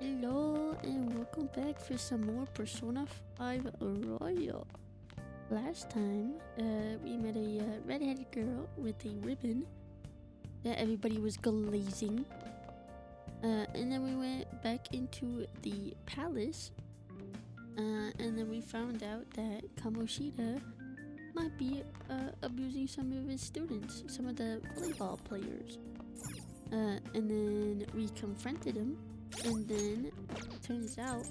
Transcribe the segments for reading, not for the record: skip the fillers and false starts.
Hello and welcome back for some more Persona 5 Royal. Last time, we met a red-headed girl with a ribbon that everybody was glazing. And then we went back into the palace. And then we found out that Kamoshida might be abusing some of his students, some of the volleyball players. And then we confronted him. And then, turns out,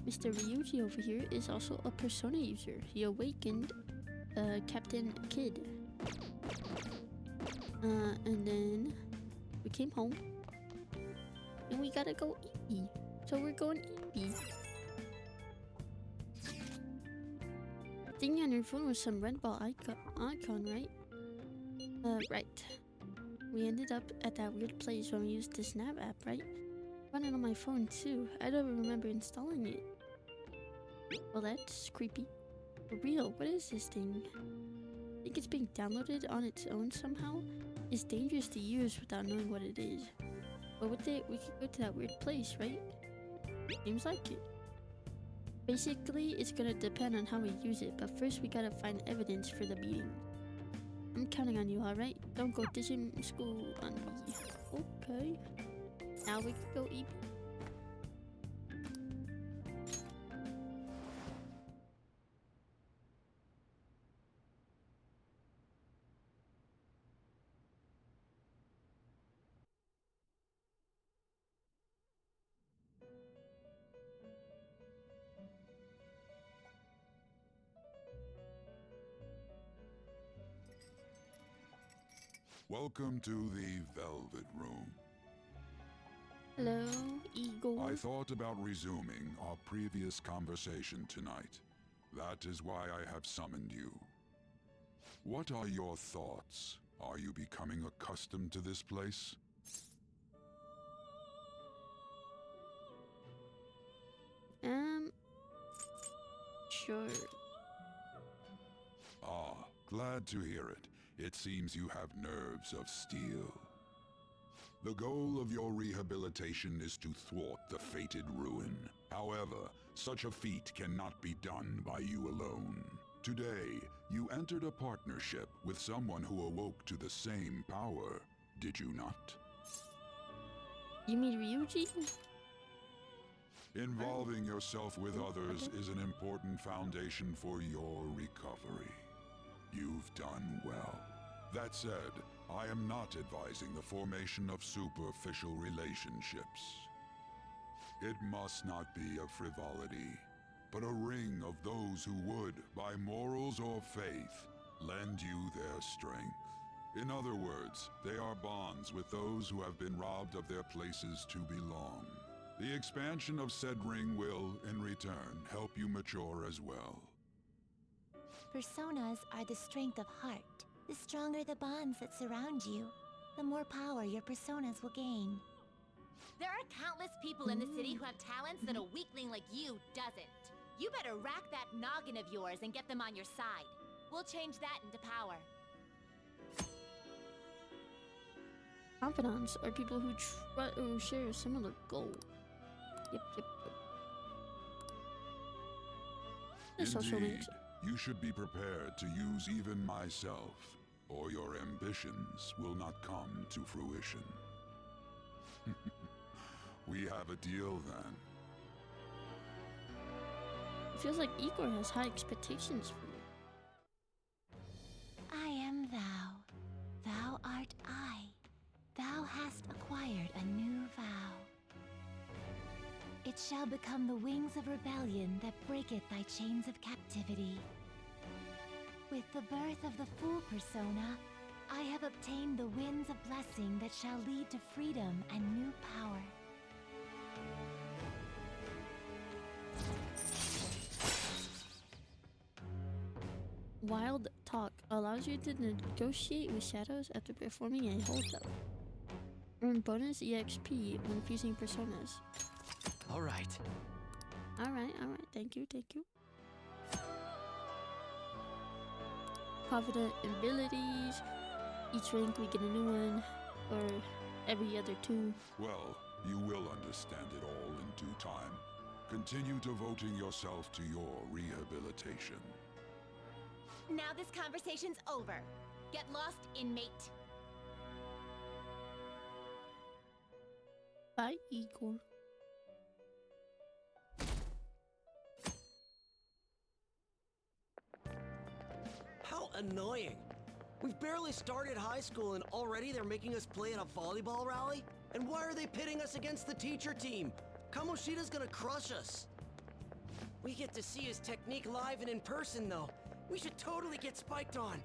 Mr. Ryuji over here is also a Persona user. He awakened Captain Kid. And then we came home. And we gotta go eepy. So we're going eepy. Thinking on your phone was some red ball icon, right? Right. We ended up at that weird place when we used the Snap app, right? Run it on my phone too. I don't remember installing it. Well, that's creepy. For real, what is this thing? I think it's being downloaded on its own somehow. It's dangerous to use without knowing what it is. But with it, we could go to that weird place, right? Seems like it. Basically, it's gonna depend on how we use it, but first we gotta find evidence for the meeting. I'm counting on you, alright? Don't go ditching school on me. Okay. Now we can go eat. Welcome to the Velvet Room. Hello, Eagle. I thought about resuming our previous conversation tonight. That is why I have summoned you. What are your thoughts? Are you becoming accustomed to this place? Sure. Ah, glad to hear it. It seems you have nerves of steel. The goal of your rehabilitation is to thwart the fated ruin. However, such a feat cannot be done by you alone. Today, you entered a partnership with someone who awoke to the same power, did you not? You mean Ryuji? Involving yourself with others is an important foundation for your recovery. You've done well. That said, I am not advising the formation of superficial relationships. It must not be a frivolity, but a ring of those who would, by morals or faith, lend you their strength. In other words, they are bonds with those who have been robbed of their places to belong. The expansion of said ring will, in return, help you mature as well. Personas are the strength of heart. The stronger the bonds that surround you, the more power your personas will gain. There are countless people in the city who have talents that a weakling like you doesn't. You better rack that noggin of yours and get them on your side. We'll change that into power. Confidants are people who share a similar goal. Yep. Indeed, you should be prepared to use even myself, or your ambitions will not come to fruition. We have a deal then. It feels like Igor has high expectations for me. I am thou. Thou art I. Thou hast acquired a new vow. It shall become the wings of rebellion that breaketh thy chains of captivity. With the birth of the Fool persona, I have obtained the winds of blessing that shall lead to freedom and new power. Wild Talk allows you to negotiate with shadows after performing a holdout. Earn bonus EXP when fusing personas. Alright. Alright. Thank you. Confident abilities. Each rank we get a new one, or every other 2. Well, You will understand it all in due time. Continue devoting yourself to your rehabilitation. Now this conversation's over. Get lost, inmate. Bye, Igor. How annoying. We've barely started high school and already they're making us play in a volleyball rally? And why are they pitting us against the teacher team? Kamoshida's gonna crush us. We get to see his technique live and in person though. We should totally get spiked on.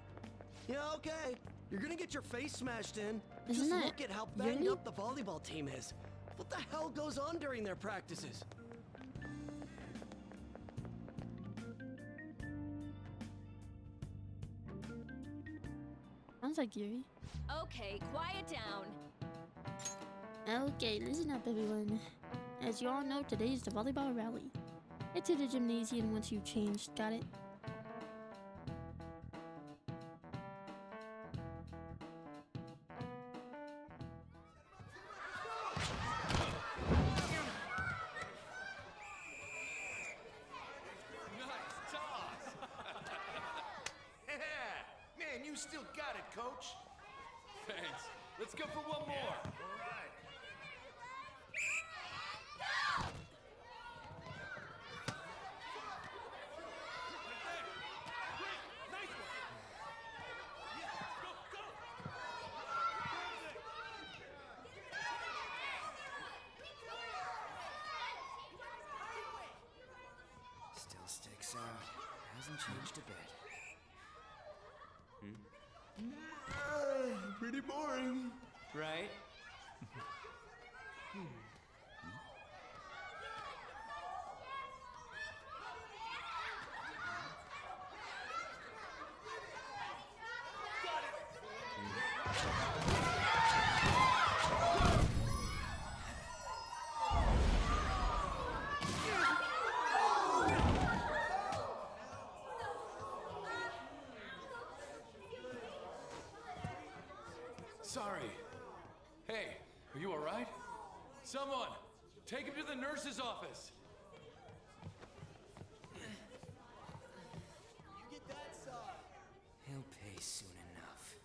Yeah, okay. You're gonna get your face smashed in. Isn't Just that look at how banged Yuri? up the volleyball team is. What the hell goes on during their practices? Sounds like Yuri. Okay, quiet down. Okay, listen up, everyone. As you all know, today is the volleyball rally. Head to the gymnasium once you've changed, got it? Nice toss! Man, you still got it, coach. Thanks. Let's go for one more. All right. Nice one. Yeah, go, go. Still sticks out. Hasn't changed a bit. Pretty boring. Right? Sorry. Hey, are you all right? Someone, take him to the nurse's office. He'll pay soon enough.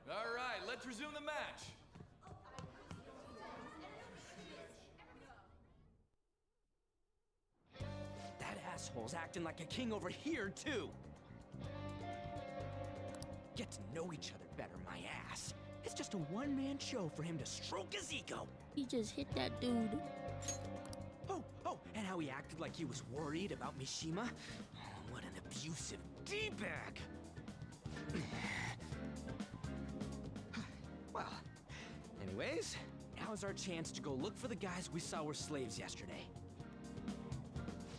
All right, let's resume the match. That asshole's acting like a king over here, too. Get to know each other better, my ass. It's just a one-man show for him to stroke his ego. He just hit that dude. Oh, and how he acted like he was worried about Mishima. Oh, what an abusive D-bag. Well, anyways, now's our chance to go look for the guys we saw were slaves yesterday.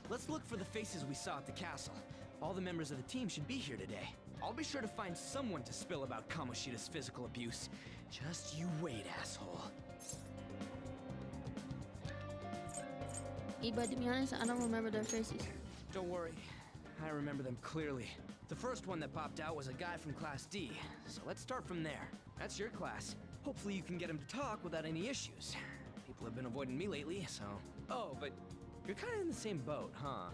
Let's look for the faces we saw at the castle. All the members of the team should be here today. I'll be sure to find someone to spill about Kamoshida's physical abuse. Just you wait, asshole. Hey, but to be honest, I don't remember their faces. Don't worry, I remember them clearly. The first one that popped out was a guy from Class D, so let's start from there. That's your class. Hopefully you can get him to talk without any issues. People have been avoiding me lately, so... Oh, but you're kind of in the same boat, huh?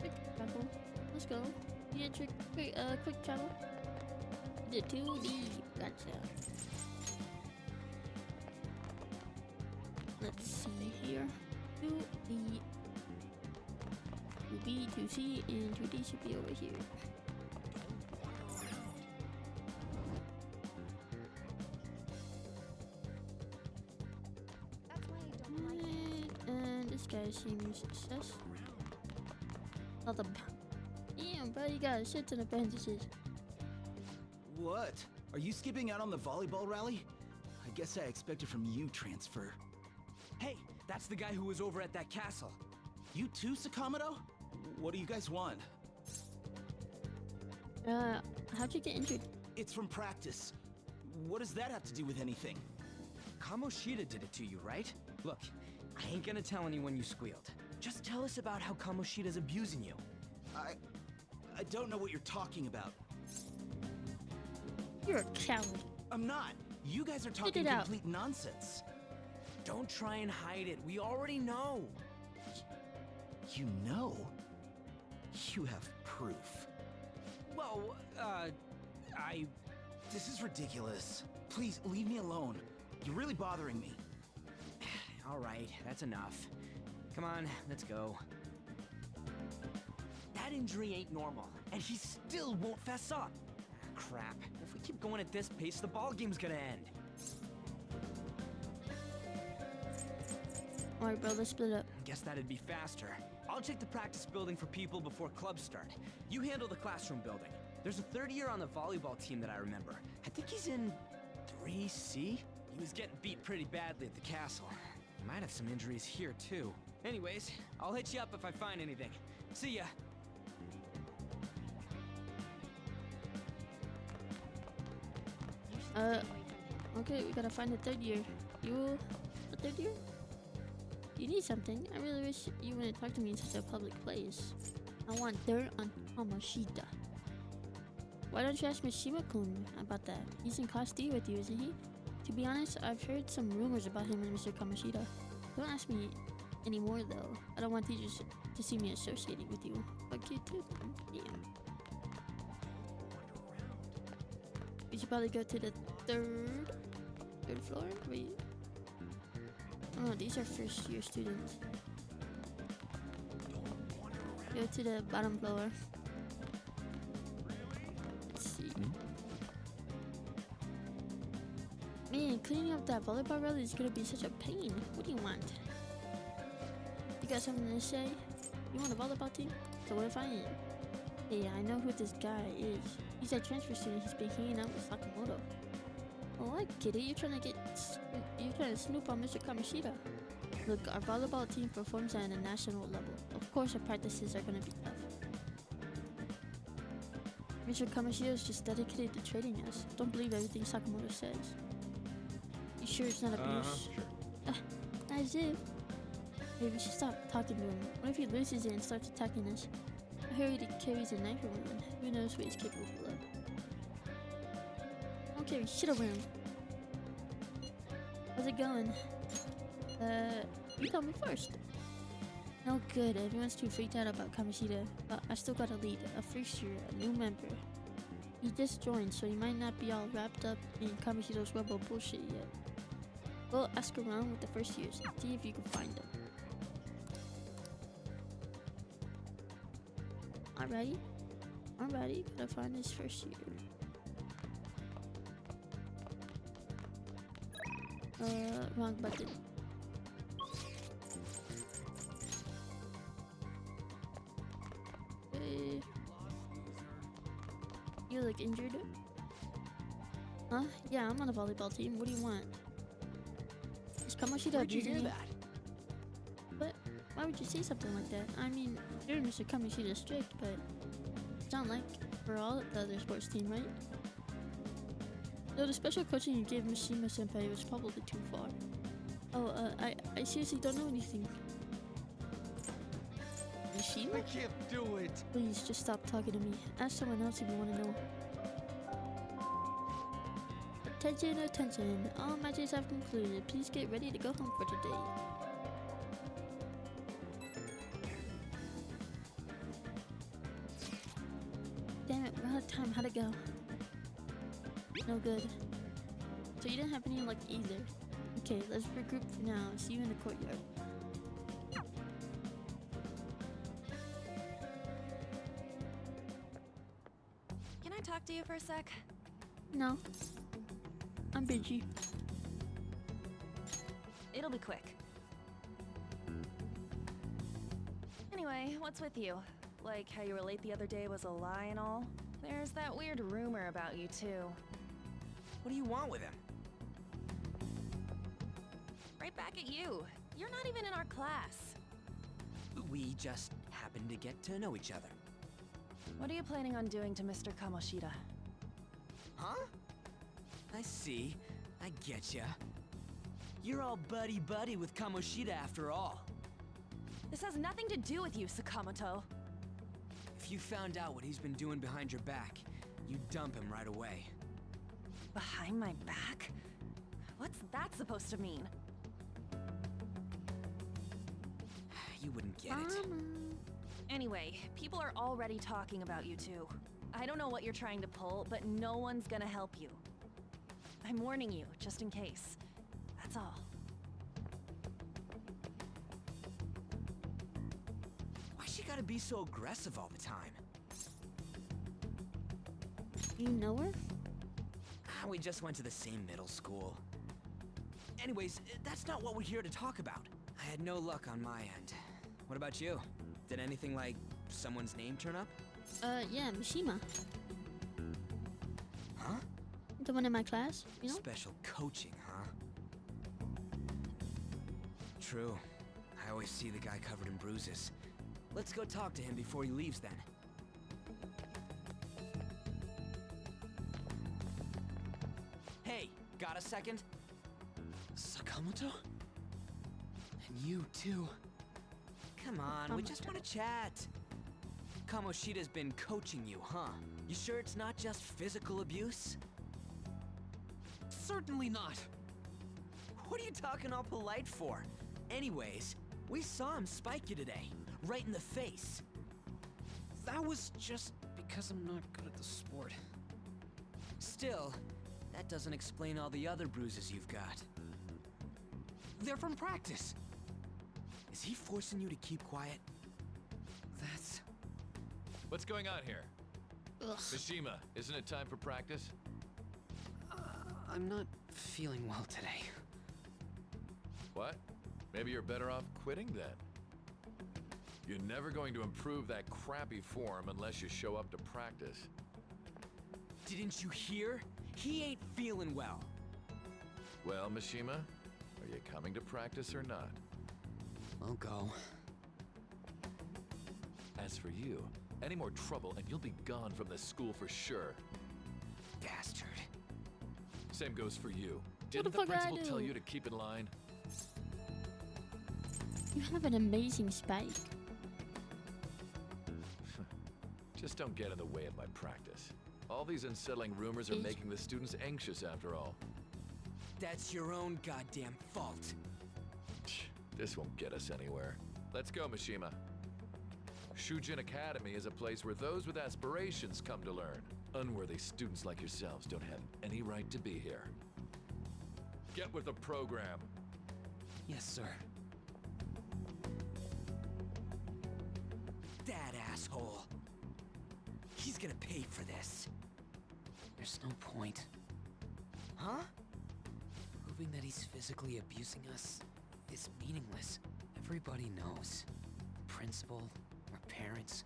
Quick travel. Let's go. Yeah, quick travel. The 2D. Gotcha. Let's see here. 2D. 2B, 2C, and 2D should be over here. And this guy seems sus. Not a... Damn, bro, you got a shit ton of bandages. What? Are you skipping out on the volleyball rally? I guess I expected from you transfer. Hey, that's the guy who was over at that castle. You too, Sakamoto? What do you guys want? How'd you get injured? It's from practice. What does that have to do with anything? Kamoshida did it to you, right? Look, I ain't gonna tell anyone you squealed. Just tell us about how Kamoshida's abusing you. I don't know what you're talking about. You're a coward. I'm not. You guys are talking it out. complete nonsense. Don't try and hide it. We already know. You know? You have proof. Well, This is ridiculous. Please, leave me alone. You're really bothering me. All right, that's enough. Come on, let's go. that injury ain't normal, and he still won't fess up. Crap. If we keep going at this pace, the ball game's gonna end. Alright, bro, let's split up. Guess that'd be faster. I'll check the practice building for people before clubs start. You handle the classroom building. There's a third year on the volleyball team that I remember. I think he's in 3C? He was getting beat pretty badly at the castle. He might have some injuries here too. Anyways, I'll hit you up if I find anything. See ya. Okay, we gotta find the third year. You, the third year? You need something? I really wish you wouldn't talk to me in such a public place. I want dirt on Kamoshida. Why don't you ask Mishima-kun about that? He's in Class D with you, isn't he? To be honest, I've heard some rumors about him and Mr. Kamoshida. Don't ask me anymore, though. I don't want teachers to see me associating with you. Fuck you too. Damn. We should probably go to the third floor? Wait. Oh no, these are first year students. Go to the bottom floor. Let's see. Man, cleaning up that volleyball rally is gonna be such a pain. What do you want? You got something to say? You want a volleyball team? So what if I am? Hey, I know who this guy is. He's a transfer student. He's been hanging out with Sakamoto. Oh, I get it. You're trying to snoop on Mr. Kamoshida. Look, our volleyball team performs at a national level. Of course, our practices are gonna be tough. Mr. Kamoshida is just dedicated to trading us. Don't believe everything Sakamoto says. You sure it's not abuse? Sure. As if. Hey, we should stop talking to him. What if he loses it and starts attacking us? I heard he carries a knife around. Who knows what he's capable of? Don't carry shit around. How's it going? You tell me first. No good. Everyone's too freaked out about Kamoshida. But I still got a lead. A first year, a new member. He just joined, so he might not be all wrapped up in Kamoshida's web of bullshit yet. Go ask around with the first years and see if you can find them. Alrighty, gotta find his first year. Wrong button. Okay. You look injured? Huh? Yeah, I'm on the volleyball team. What do you want? Is Kamoshida Where'd you abusing hear you? that? But why would you say something like that? I mean, sure, Mr. Kamoshida's strict, but it's not like for all the other sports team, right? Though the special coaching you gave Mishima-senpai was probably too far. Oh, I seriously don't know anything. Mishima? I can't do it. Please, just stop talking to me. Ask someone else if you want to know. Attention, attention. All matches have concluded. Please get ready to go home for today. Damn it, we're out of time. How'd it go? No good. So you didn't have any luck either. Okay, let's regroup for now. See you in the courtyard. Can I talk to you for a sec? No. I'm busy. It'll be quick. Anyway, what's with you? Like how you were late the other day was a lie and all? There's that weird rumor about you too. What do you want with him? Right back at you. You're not even in our class. We just happen to get to know each other. What are you planning on doing to Mr. Kamoshida? Huh? I see. I getcha. You're all buddy-buddy with Kamoshida after all. This has nothing to do with you, Sakamoto. If you found out what he's been doing behind your back, you'd dump him right away. Behind my back? What's that supposed to mean? You wouldn't get it. Anyway, people are already talking about you two. I don't know what you're trying to pull, but no one's gonna help you. I'm warning you, just in case. That's all. Why's she gotta be so aggressive all the time? You know her? We just went to the same middle school. Anyways, that's not what we're here to talk about. I had no luck on my end. What about you? Did anything like someone's name turn up? Yeah, Mishima. Huh? The one in my class, you know? Special coaching, huh? True. I always see the guy covered in bruises. Let's go talk to him before he leaves then. Hey, got a second? Sakamoto? And you too. Come on, we just want to chat. Kamoshida's been coaching you, huh? You sure it's not just physical abuse? Certainly not. What are you talking all polite for? Anyways, we saw him spike you today, right in the face. That was just because I'm not good at the sport. Still, that doesn't explain all the other bruises you've got. They're from practice. Is he forcing you to keep quiet? That's... What's going on here? Ugh. Mishima, isn't it time for practice? I'm not feeling well today. What? Maybe you're better off quitting then. You're never going to improve that crappy form unless you show up to practice. Didn't you hear? He ain't feeling well. Well, Mishima, are you coming to practice or not? I'll go. As for you, any more trouble and you'll be gone from this school for sure. Bastard. Same goes for you. What Didn't the the fuck I principal tell do? you to keep in line? You have an amazing spike. Just don't get in the way of my practice. All these unsettling rumors are Is- making the students anxious after all. That's your own goddamn fault. This won't get us anywhere. Let's go, Mishima. Shujin Academy is a place where those with aspirations come to learn. Unworthy students like yourselves don't have any right to be here. Get with the program. Yes, sir. That asshole. He's gonna pay for this. There's no point. Huh? Proving that he's physically abusing us is meaningless. Everybody knows. The principal, our parents,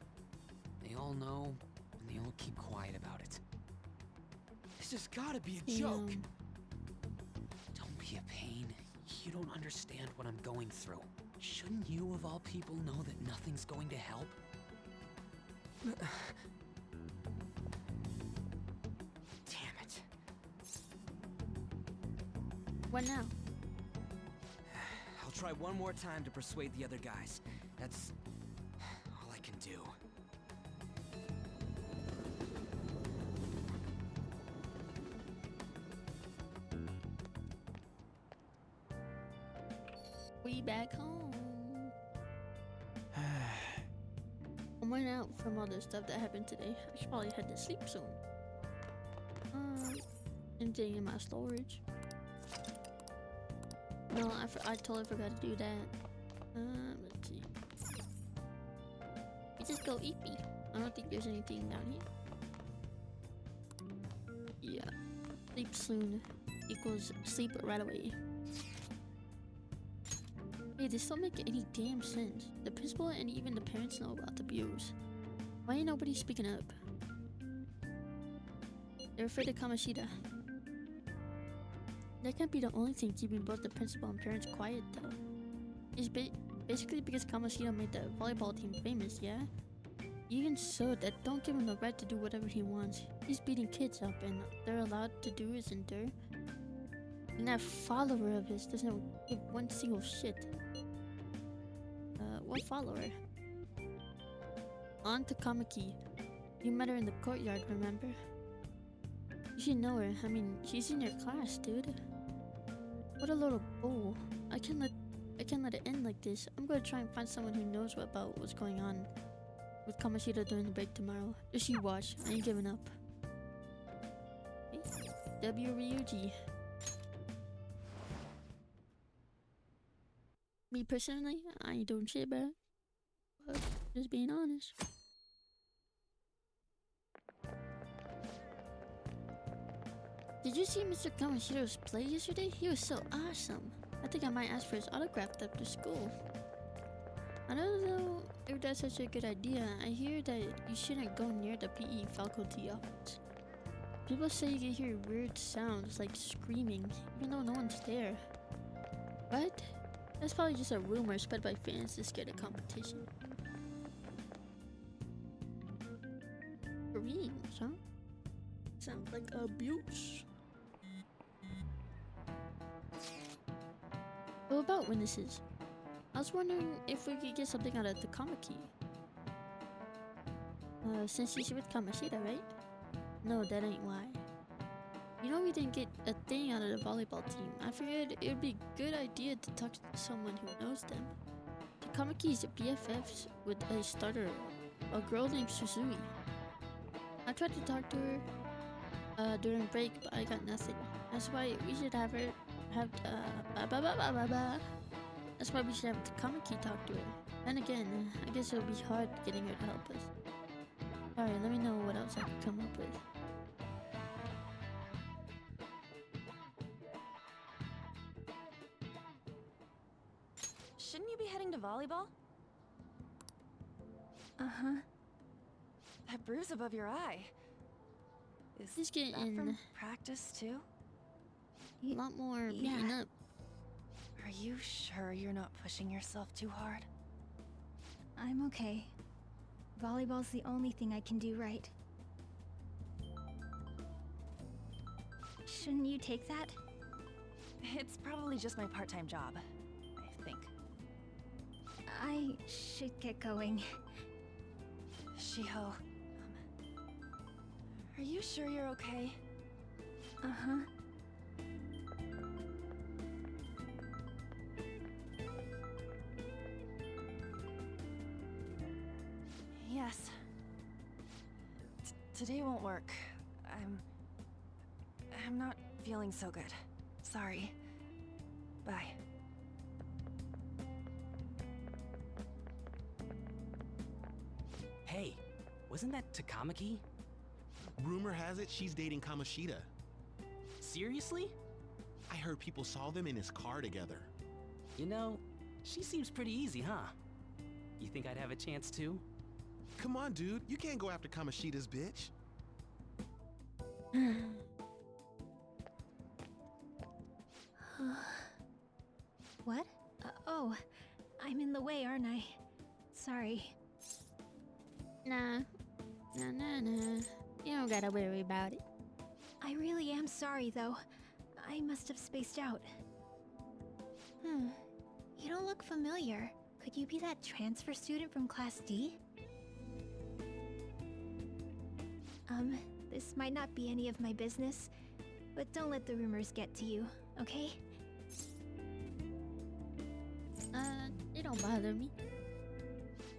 they all know, and they all keep quiet about it. This has gotta be a joke. Damn. Don't be a pain. You don't understand what I'm going through. Shouldn't you, of all people, know that nothing's going to help? Damn it. What now? I'll try one more time to persuade the other guys. That's all I can do. We back home. I'm running out from all the stuff that happened today. I should probably head to sleep soon. Emptying in my storage. No, I totally forgot to do that. Let's see. We just go eepy. I don't think there's anything down here. Yeah. Sleep soon equals sleep right away. Hey, this don't make any damn sense. The principal and even the parents know about the abuse. Why ain't nobody speaking up? They're afraid of Kamoshida. That can't be the only thing keeping both the principal and parents quiet, though. It's basically because Kamoshida made the volleyball team famous, yeah? Even so, that don't give him the right to do whatever he wants. He's beating kids up, and they're allowed to do is endure. And that follower of his doesn't give one single shit. we'll follow her. On to Kamaki. You met her in the courtyard, remember? You should know her. I mean, she's in your class, dude. What a little bull. I can't let it end like this. I'm gonna try and find someone who knows about what's going on with Kamoshida during the break tomorrow. Just you watch. I ain't giving up. Okay. W. Ryuji. Me personally, I ain't doing shit bad. But just being honest. Did you see Mr. Kamoshida's play yesterday? He was so awesome. I think I might ask for his autograph after school. I don't know if that's such a good idea. I hear that you shouldn't go near the PE faculty office. People say you can hear weird sounds like screaming, even though no one's there. What? That's probably just a rumor spread by fans to scare the competition. Screams, huh? Sounds like abuse. What about witnesses? I was wondering if we could get something out of the Kamaki. Since she's with Kamoshida, right? No, that ain't why. You know we didn't get a thing out of the volleyball team. I figured it would be a good idea to talk to someone who knows them. The Kamaki's BFFs with a starter, a girl named Suzui. I tried to talk to her during break, but I got nothing. That's why we should have her That's why we should have the Kamaki talk to her. And again, I guess it'll be hard getting her to help us. Alright, let me know what else I can come up with. Shouldn't you be heading to volleyball? Uh-huh. That bruise above your eye. Is Just that getting from practice too? a lot more beaten up. Are you sure you're not pushing yourself too hard? I'm okay. Volleyball's the only thing I can do right. Shouldn't you take that? It's probably just my part-time job, I think. I should get going. Shiho, are you sure you're okay? Uh-huh. Yes. Today won't work. I'm not feeling so good. Sorry. Bye. Hey, wasn't that Takamaki? Rumor has it she's dating Kamoshida. Seriously? I heard people saw them in his car together. You know, she seems pretty easy, huh? You think I'd have a chance too? Come on, dude. You can't go after Kamoshida's bitch. What? Oh, I'm in the way, aren't I? Sorry. Nah. You don't gotta worry about it. I really am sorry, though. I must have spaced out. You don't look familiar. Could you be that transfer student from Class D? This might not be any of my business, but don't let the rumors get to you, okay? They don't bother me.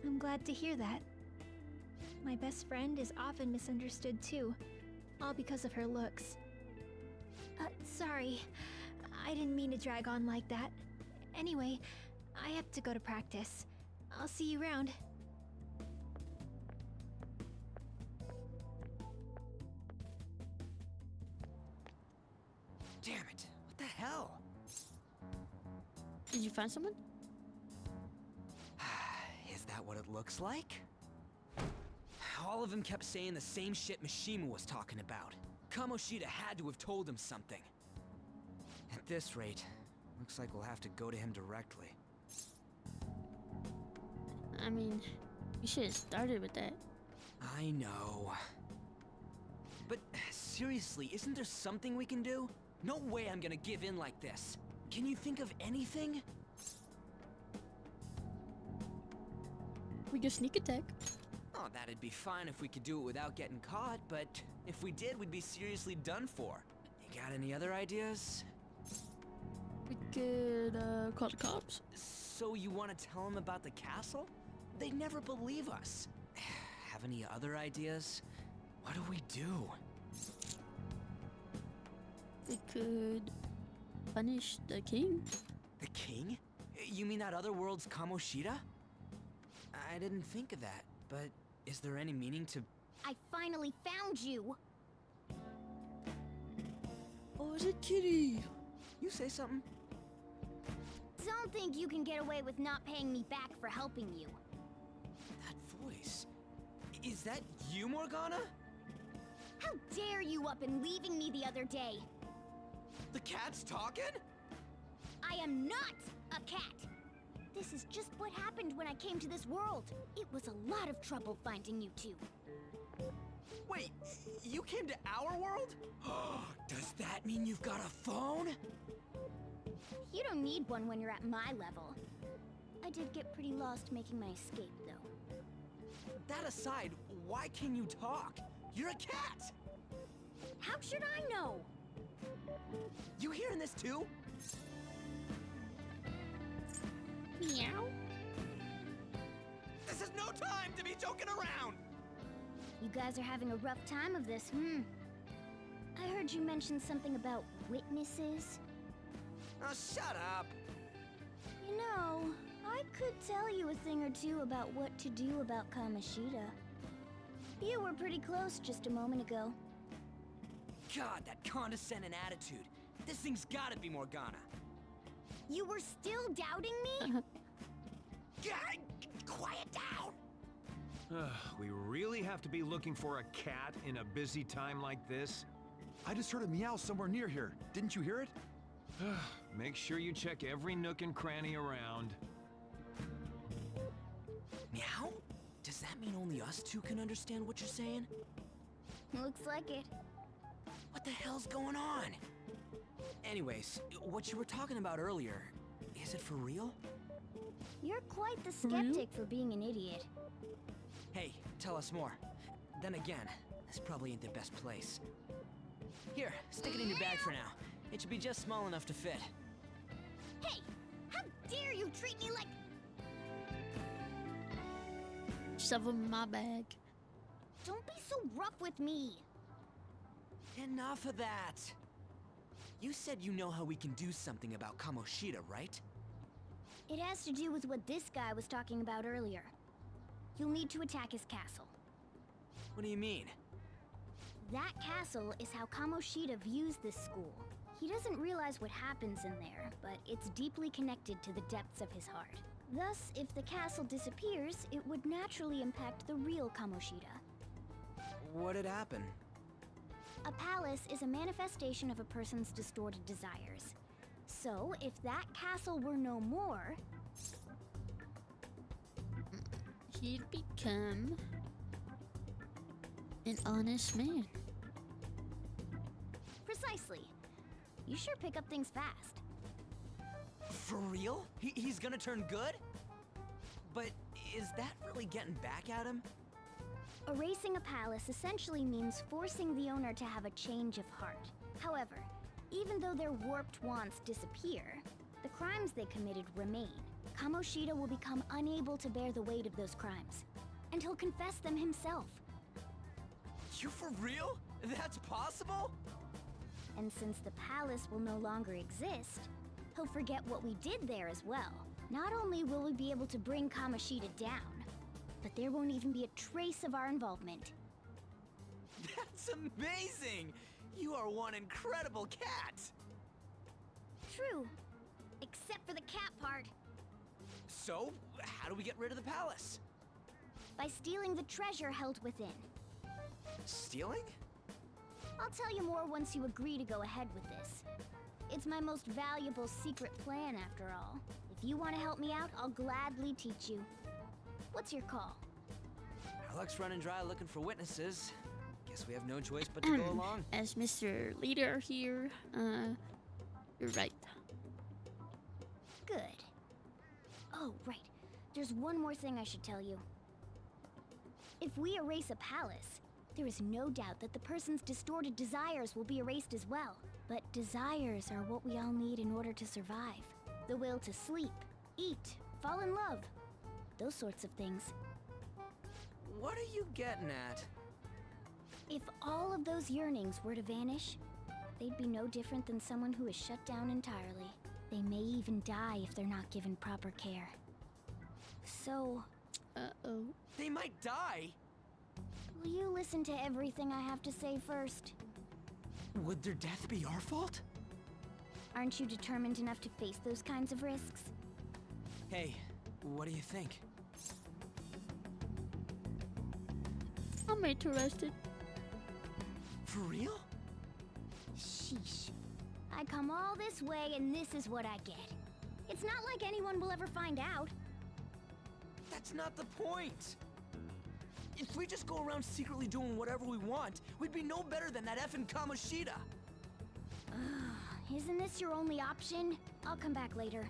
I'm glad to hear that. My best friend is often misunderstood too, all because of her looks. Sorry. I didn't mean to drag on like that. Anyway, I have to go to practice. I'll see you around. Damn it! What the hell? Did you find someone? Is that what it looks like? All of them kept saying the same shit Mishima was talking about. Kamoshida had to have told him something. At this rate, looks like we'll have to go to him directly. I mean, you should have started with that. I know. But seriously, isn't there something we can do? No way I'm gonna give in like this. Can you think of anything? We can sneak attack. Oh, that'd be fine if we could do it without getting caught, but if we did, we'd be seriously done for. You got any other ideas? We could call the cops. So you want to tell them about the castle? They'd never believe us. Have any other ideas? What do we do? We could punish the king. The king? You mean that other world's Kamoshida? I didn't think of that, but is there any meaning to... I finally found you! Oh, is it Kitty? You say something? Don't think you can get away with not paying me back for helping you. That voice... Is that you, Morgana? How dare you up and leaving me the other day? The cat's talking? I am not a cat! This is just what happened when I came to this world. It was a lot of trouble finding you two. Wait, you came to our world? Does that mean you've got a phone? You don't need one when you're at my level. I did get pretty lost making my escape, though. That aside, why can you talk? You're a cat! How should I know? You hearing this too? Meow. This is no time to be joking around! You guys are having a rough time of this, I heard you mention something about witnesses. Oh, shut up! You know, I could tell you a thing or two about what to do about Kamoshida. You were pretty close just a moment ago. God, that condescending attitude. This thing's gotta be Morgana. You were still doubting me? God, quiet down! We really have to be looking for a cat in a busy time like this? I just heard a meow somewhere near here. Didn't you hear it? Make sure you check every nook and cranny around. Meow? Does that mean only us two can understand what you're saying? Looks like it. What the hell's going on? Anyways, what you were talking about earlier, is it for real? You're quite the skeptic for being an idiot. Hey, tell us more. Then again, this probably ain't the best place. Here, stick it in your bag for now. It should be just small enough to fit. Hey! How dare you treat me like... Shove them in my bag. Don't be so rough with me! Enough of that! You said you know how we can do something about Kamoshida, right? It has to do with what this guy was talking about earlier. You'll need to attack his castle. What do you mean? That castle is how Kamoshida views this school. He doesn't realize what happens in there, but it's deeply connected to the depths of his heart. Thus, if the castle disappears, it would naturally impact the real Kamoshida. What'd happen? A palace is a manifestation of a person's distorted desires. So, if that castle were no more... He'd become an honest man. Precisely. You sure pick up things fast. For real? He's gonna turn good? But is that really getting back at him? Erasing a palace essentially means forcing the owner to have a change of heart. However, even though their warped wants disappear, the crimes they committed remain. Kamoshida will become unable to bear the weight of those crimes, and he'll confess them himself. You for real? That's possible? And since the palace will no longer exist, he'll forget what we did there as well. Not only will we be able to bring Kamoshida down, but there won't even be a trace of our involvement. That's amazing! You are one incredible cat! True. Except for the cat part. So, how do we get rid of the palace? By stealing the treasure held within. Stealing? I'll tell you more once you agree to go ahead with this. It's my most valuable secret plan, after all. If you want to help me out, I'll gladly teach you. What's your call? Our luck's running dry looking for witnesses. Guess we have no choice but to go along. As Mr. Leader here, you're right. Good. Oh, right. There's one more thing I should tell you. If we erase a palace, there is no doubt that the person's distorted desires will be erased as well. But desires are what we all need in order to survive. The will to sleep, eat, fall in love. Those sorts of things. What are you getting at? If all of those yearnings were to vanish, they'd be no different than someone who is shut down entirely. They may even die if they're not given proper care. So... Uh-oh. They might die? Will you listen to everything I have to say first? Would their death be our fault? Aren't you determined enough to face those kinds of risks? Hey, what do you think? I'm interested. For real? Sheesh. I come all this way and this is what I get. It's not like anyone will ever find out. That's not the point! If we just go around secretly doing whatever we want, we'd be no better than that effing Kamoshida! Isn't this your only option? I'll come back later.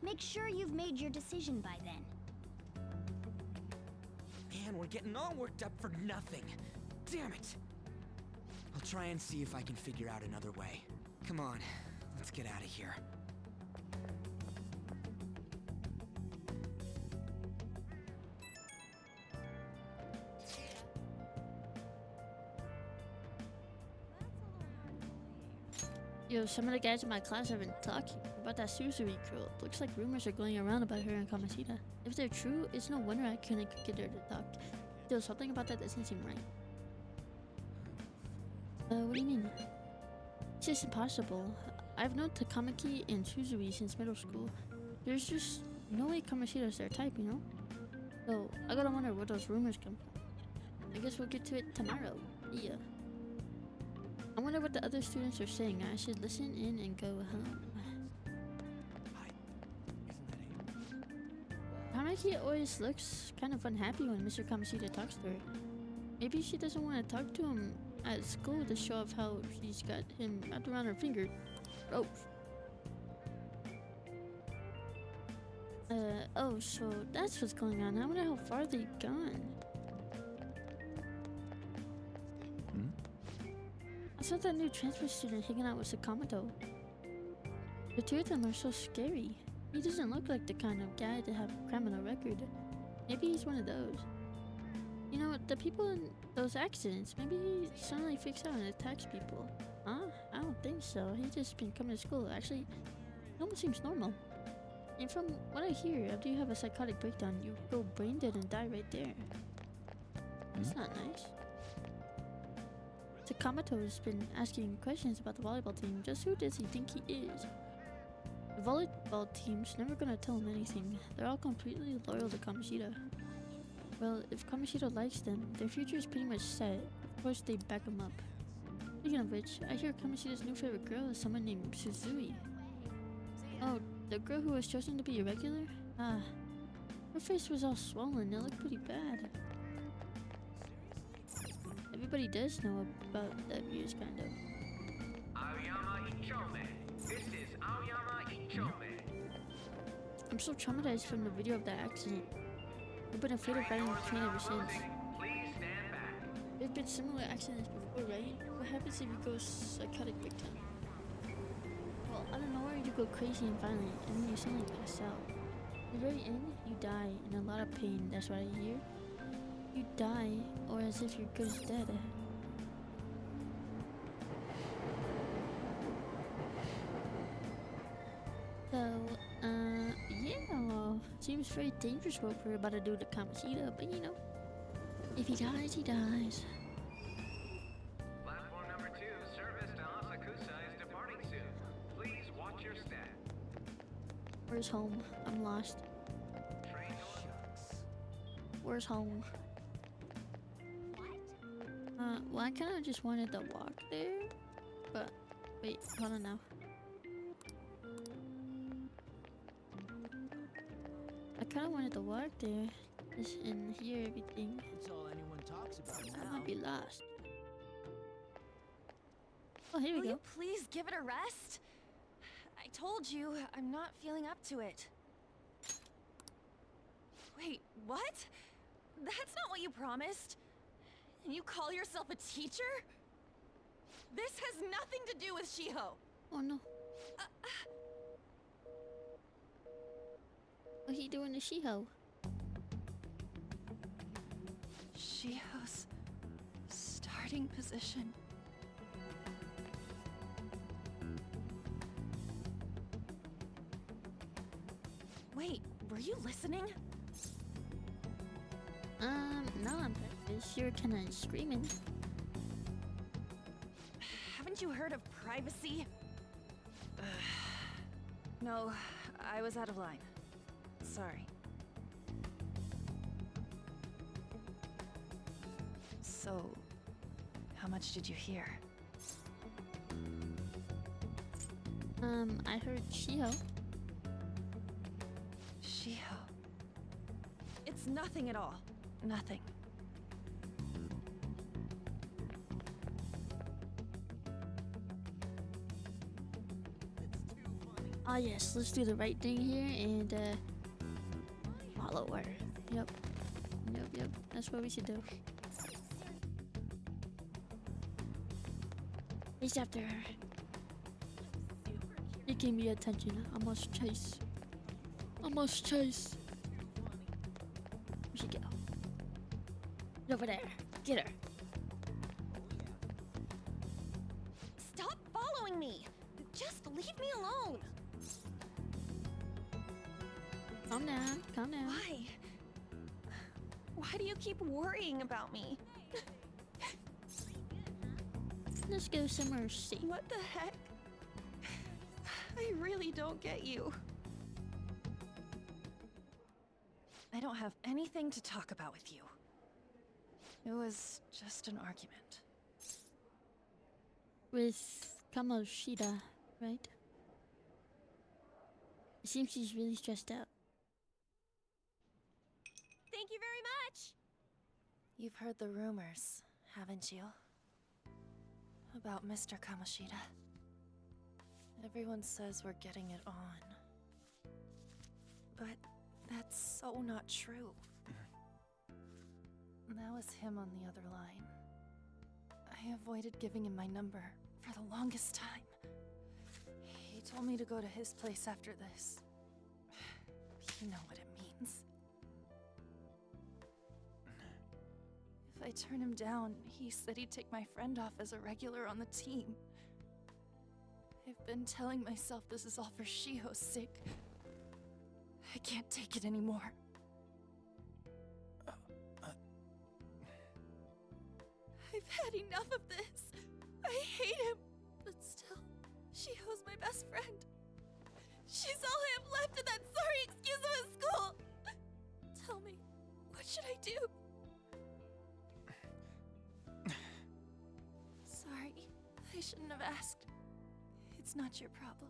Make sure you've made your decision by then. Man, we're getting all worked up for nothing. Damn it! I'll try and see if I can figure out another way. Come on, let's get out of here. Yo, some of the guys in my class have been talking about that Suzui girl. Looks like rumors are going around about her and Kamoshida. If they're true, it's no wonder I couldn't get her to talk. Still, something about that doesn't seem right. What do you mean? It's just impossible. I've known Takamaki and Suzui since middle school. There's just no way Kamoshida's their type, you know? So, I gotta wonder where those rumors come from. I guess we'll get to it tomorrow. Yeah. I wonder what the other students are saying. I should listen in and go home. Tamaki always looks kind of unhappy when Mr. Kamoshida talks to her. Maybe she doesn't want to talk to him at school to show off how she's got him wrapped around her finger. Oh. Oh, so that's what's going on. I wonder how far they've gone. I saw that new transfer student hanging out with Sakamoto. The two of them are so scary. He doesn't look like the kind of guy to have a criminal record. Maybe he's one of those. You know, the people in those accidents, maybe he suddenly freaks out and attacks people. Huh? I don't think so. He's just been coming to school. Actually, it almost seems normal. And from what I hear, after you have a psychotic breakdown, you go brain dead and die right there. That's not nice. Sakamoto has been asking questions about the volleyball team. Just who does he think he is? The volleyball team's never gonna tell him anything. They're all completely loyal to Kamoshida. Well, if Kamoshida likes them, their future is pretty much set. Of course, they back him up. Speaking of which, I hear Kamoshida's new favorite girl is someone named Suzui. Oh, the girl who was chosen to be irregular? Ah, her face was all swollen. It looked pretty bad. Everybody does know about that views, kind of. Aoyama Ichome. This is Aoyama Ichome. I'm so traumatized from the video of that accident. I've been afraid of riding the train ever since. Please stand back. There have been similar accidents before, right? What happens if you go psychotic victim? Well, out of nowhere you go crazy and violent, and then you suddenly pass out. At the very end, you die in a lot of pain. That's what I hear. You die, or as if you're good as dead. So, yeah, seems very dangerous what we're about to do to Kamoshida, but you know, if he dies, he dies. Platform number 2, service to Asakusa is departing soon. Please watch your step. Where's home? I'm lost. Train Where's home? Well, I kind of just wanted to walk there, but wait, hold on now. I kind of wanted to walk there, just and hear everything. That's all anyone talks about I now. might be lost. Oh, here we Will go. you please give it a rest? I told you, I'm not feeling up to it. Wait, what? That's not what you promised. And you call yourself a teacher? This has nothing to do with Shiho. Oh no. What he doing to Shiho? Shiho's starting position. Wait, were you listening? No, I'm sure kinda screaming. Haven't you heard of privacy? No, I was out of line. Sorry. So, how much did you hear? I heard Shiho. Shiho. It's nothing at all. Nothing. Ah yes, let's do the right thing here and follow her. Yep. That's what we should do. Chase after her. It gave me attention. I must chase. Where'd she go? Get over there. Get her. Stop following me! Just leave me alone! Calm down. Why? Why do you keep worrying about me? Let's go somewhere safe. What the heck? I really don't get you. I don't have anything to talk about with you. It was just an argument. With Kamoshida, right? It seems she's really stressed out. Thank you very much! You've heard the rumors, haven't you? About Mr. Kamoshida. Everyone says we're getting it on. But that's so not true. That was him on the other line. I avoided giving him my number for the longest time. He told me to go to his place after this. You know what it means. If I turn him down, he said he'd take my friend off as a regular on the team. I've been telling myself this is all for Shiho's sake. I can't take it anymore. I've had enough of this. I hate him. But still, Shiho's my best friend. She's all I have left in that sorry excuse of a school. Tell me, what should I do? Sorry, I shouldn't have asked. It's not your problem.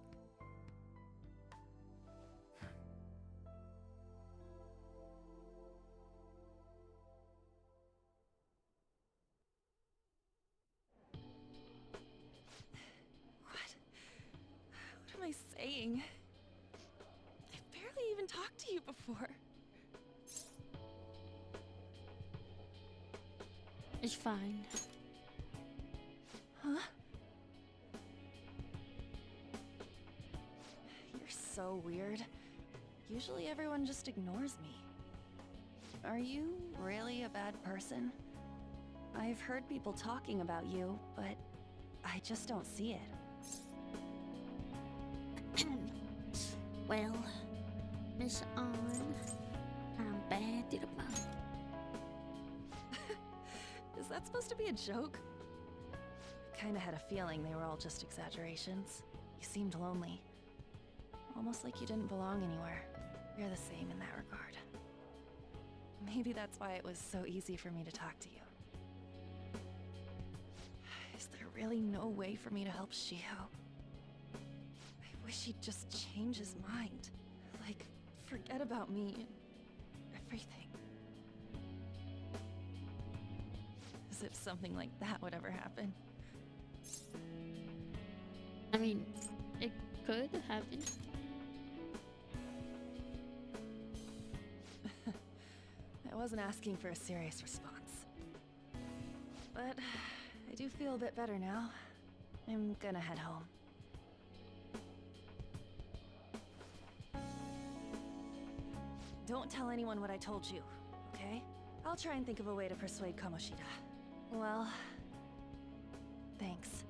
What am I saying? I've barely even talked to you before. It's fine. Huh? You're so weird. Usually everyone just ignores me. Are you really a bad person? I've heard people talking about you, but I just don't see it. Well, Miss On, I'm bad to the bone. Is that supposed to be a joke? Kinda had a feeling they were all just exaggerations. You seemed lonely. Almost like you didn't belong anywhere. You're the same in that regard. Maybe that's why it was so easy for me to talk to you. Is there really no way for me to help Shiho? I wish he'd just change his mind. Like, forget about me and everything. As if something like that would ever happen. I mean, it could happen. I wasn't asking for a serious response. But I do feel a bit better now. I'm gonna head home. Don't tell anyone what I told you, okay? I'll try and think of a way to persuade Kamoshida. Well, thanks.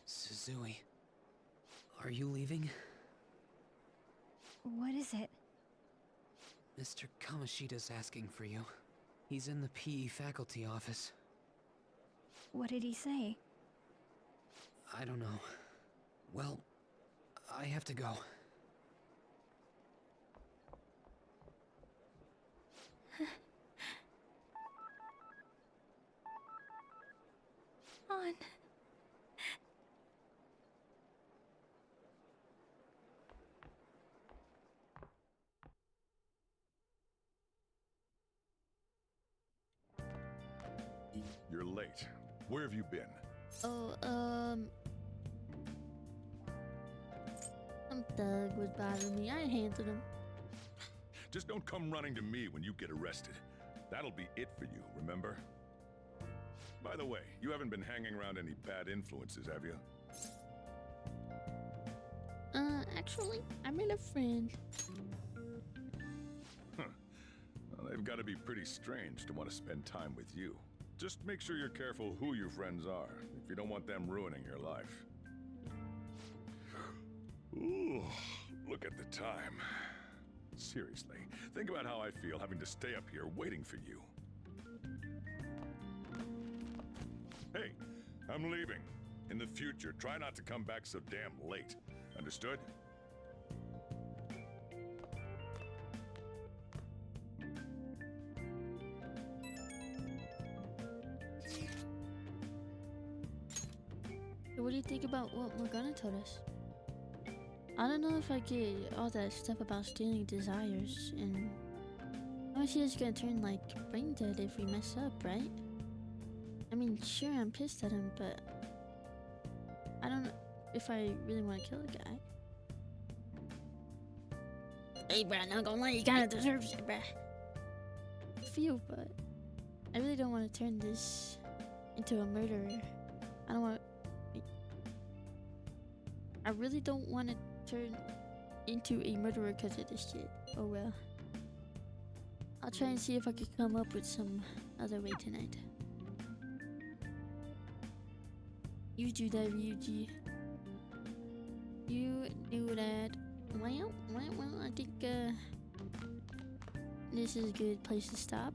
Suzui, are you leaving? What is it? Mr. Kamoshida's asking for you. He's in the PE faculty office. What did he say? I don't know. Well, I have to go. On. You're late. Where have you been? Oh, some thug was bothering me. I handled him. Just don't come running to me when you get arrested. That'll be it for you, remember? By the way, you haven't been hanging around any bad influences, have you? Actually, I made a friend. Huh. Well, they've got to be pretty strange to want to spend time with you. Just make sure you're careful who your friends are, if you don't want them ruining your life. Ooh, look at the time. Seriously, think about how I feel having to stay up here waiting for you. Hey, I'm leaving. In the future, try not to come back so damn late. Understood? So what do you think about what Morgana told us? I don't know if I get all that stuff about stealing desires, and how she is gonna turn like brain dead if we mess up, right? I mean, sure, I'm pissed at him, but I don't know if I really want to kill the guy. Hey, bruh, not gonna lie, you kinda deserve it, bruh. I feel, but I really don't want to turn this into a murderer. I don't want. I really don't want to turn into a murderer because of this shit. Oh well. I'll try and see if I can come up with some other way tonight. You do that, Ryuji. You do that. Well, I think this is a good place to stop.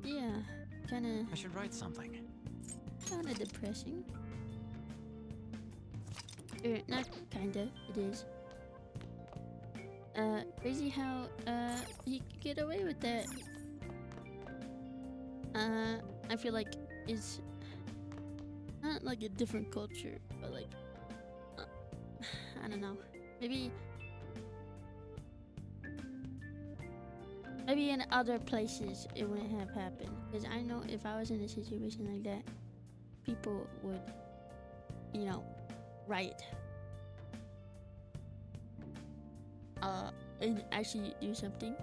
Yeah, kinda. I should write something. Kinda depressing. Not kinda, it is. Crazy how, he could get away with that. I feel like it's not like a different culture, but like, I don't know. Maybe in other places it wouldn't have happened. Because I know if I was in a situation like that, people would, you know, riot. And actually do something.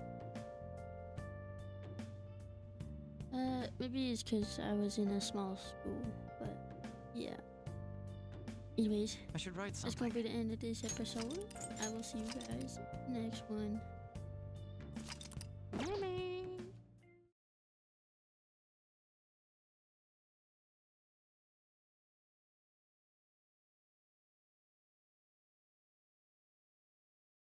Maybe it's because I was in a small school, but yeah. Anyways, I should write that's something. gonna be the end of this episode. I will see you guys next one. Bye, man.